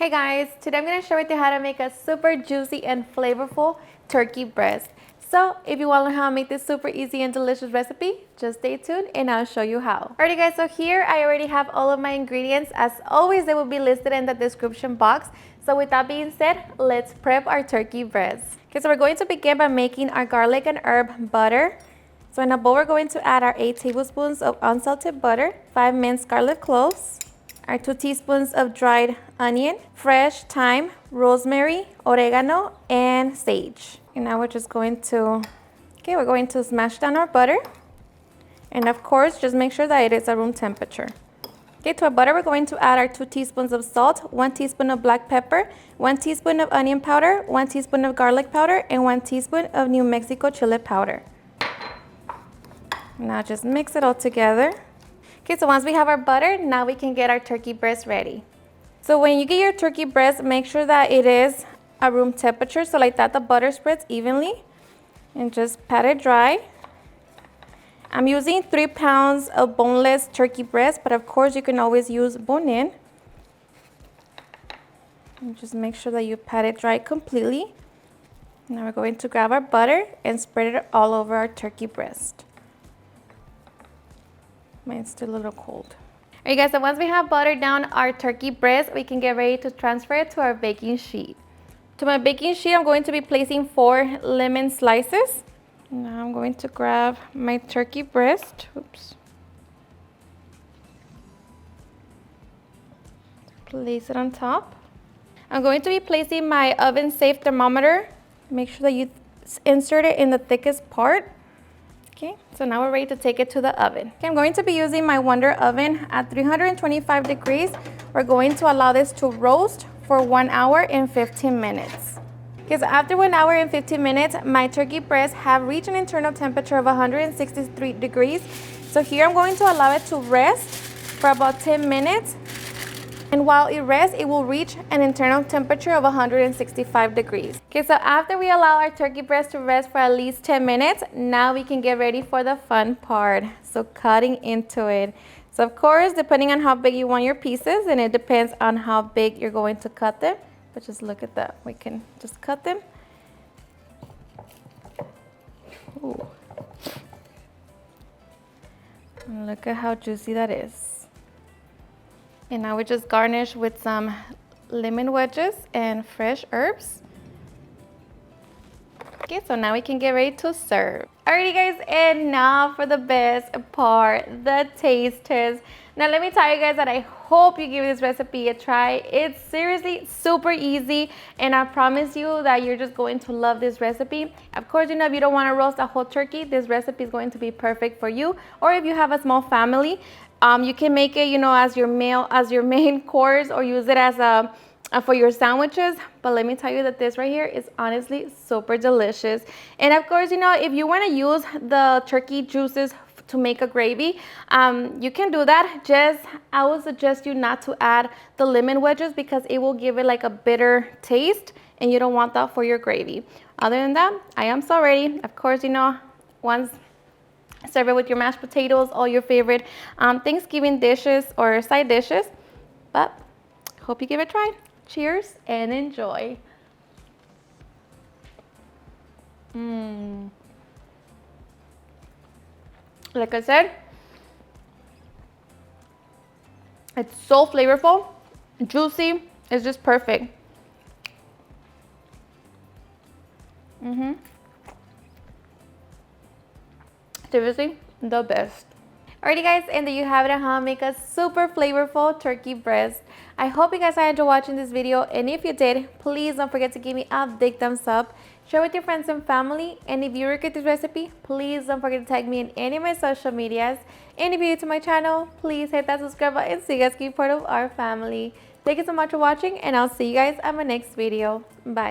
Hey guys, today I'm going to share with you how to make a super juicy and flavorful turkey breast. So if you want to learn how to make this super easy and delicious recipe, just stay tuned and I'll show you how. Alrighty guys, so here I already have all of my ingredients. As always, they will be listed in the description box. So with that being said, let's prep our turkey breast. Okay, so we're going to begin by making our garlic and herb butter. So in a bowl, we're going to add our 8 tablespoons of unsalted butter, 5 minced garlic cloves, our 2 teaspoons of dried onion, fresh thyme, rosemary, oregano, and sage. And now we're just going to, we're going to smash down our butter. And of course, just make sure that it is at room temperature. Okay, to our butter, we're going to add our 2 teaspoons of salt, 1 teaspoon of black pepper, 1 teaspoon of onion powder, 1 teaspoon of garlic powder, and 1 teaspoon of New Mexico chili powder. Now just mix it all together. Okay, so once we have our butter, now we can get our turkey breast ready. So when you get your turkey breast, make sure that it is at room temperature, so like that the butter spreads evenly. And just pat it dry. I'm using 3 pounds of boneless turkey breast, but of course you can always use bone-in. And just make sure that you pat it dry completely. Now we're going to grab our butter and spread it all over our turkey breast. Mine's still a little cold. Alright guys, so once we have buttered down our turkey breast, we can get ready to transfer it to our baking sheet. To my baking sheet, I'm going to be placing 4 lemon slices. Now I'm going to grab my turkey breast. Oops. Place it on top. I'm going to be placing my oven-safe thermometer. Make sure that you insert it in the thickest part. Okay, so now we're ready to take it to the oven. Okay, I'm going to be using my Wonder oven at 325 degrees. We're going to allow this to roast for 1 hour and 15 minutes. Okay, so after 1 hour and 15 minutes, my turkey breasts have reached an internal temperature of 163 degrees. So here I'm going to allow it to rest for about 10 minutes. And while it rests, it will reach an internal temperature of 165 degrees. Okay, so after we allow our turkey breast to rest for at least 10 minutes, now we can get ready for the fun part. So cutting into it. So of course, depending on how big you want your pieces, and it depends on how big you're going to cut them. But just look at that. We can just cut them. Ooh. And look at how juicy that is. And now we just garnish with some lemon wedges and fresh herbs. Okay, so now we can get ready to serve. Alrighty guys, and now for the best part, the taste test. Now let me tell you guys that I hope you give this recipe a try. It's seriously super easy, and I promise you that you're just going to love this recipe. Of course, you know, if you don't want to roast a whole turkey, this recipe is going to be perfect for you. Or if you have a small family, you can make it, you know, as your main course, or use it as for your sandwiches. But let me tell you that this right here is honestly super delicious. And of course, you know, if you want to use the turkey juices to make a gravy, you can do that. I would suggest you not to add the lemon wedges, because it will give it like a bitter taste, and you don't want that for your gravy. Other than that, I am so ready. Of course, you know, once serve it with your mashed potatoes, all your favorite Thanksgiving dishes or side dishes. But hope you give it a try. Cheers and enjoy. Like I said, it's so flavorful, juicy. It's just perfect. Seriously, the best. Alrighty guys, and there you have it on how to make a super flavorful turkey breast. I hope you guys enjoyed watching this video, and if you did, please don't forget to give me a big thumbs up. Share with your friends and family, and if you regret this recipe, please don't forget to tag me in any of my social medias. And if you're new to my channel, please hit that subscribe button so you guys can be part of our family. Thank you so much for watching, and I'll see you guys on my next video. Bye.